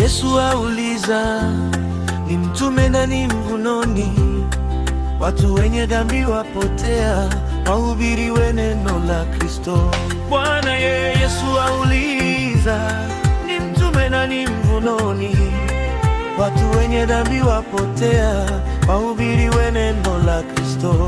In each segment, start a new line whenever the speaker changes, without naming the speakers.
Yesu auliza, ni mtume nani mvunoni? Watu wenye dhambi wapotea, wahubiriwe neno la Kristo. Bwana Yesu auliza, ni mtume nani mvunoni? Watu wenye dhambi wapotea, wahubiriwe neno la Kristo.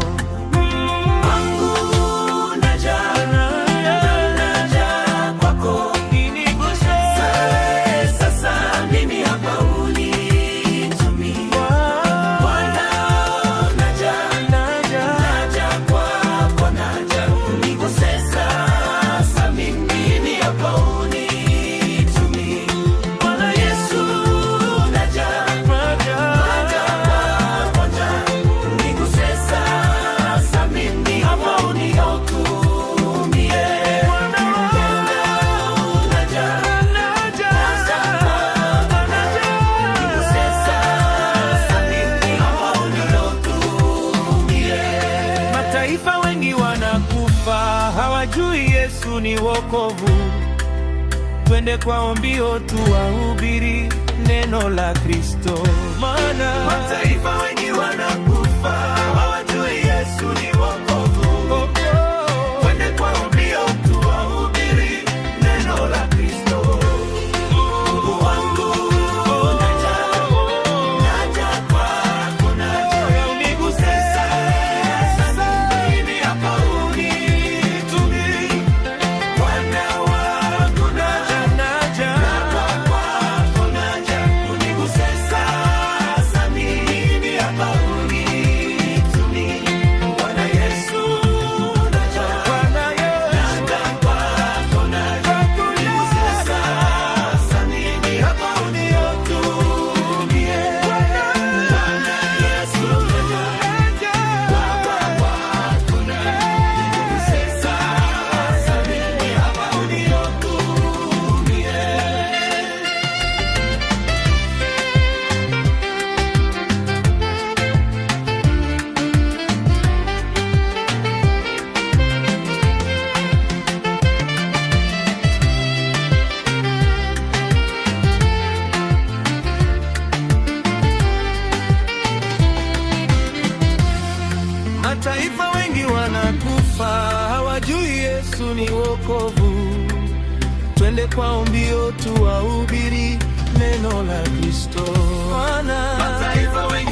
Mataifa wengi wanakufa, hawajui Yesu ni wokovu. Twende kwao mbio tuwahubiri neno la Kristo. Maana mataifa wengi wanakufa, hawajui Yesu ni wokovu. Twende kwao mbio tuwahubiri neno la Kristo. Mataifa wengi wanakufa, hawajui Yesu ni wokovu. Twende kwao mbio tuwahubiri neno la Kristo. Mataifa wengi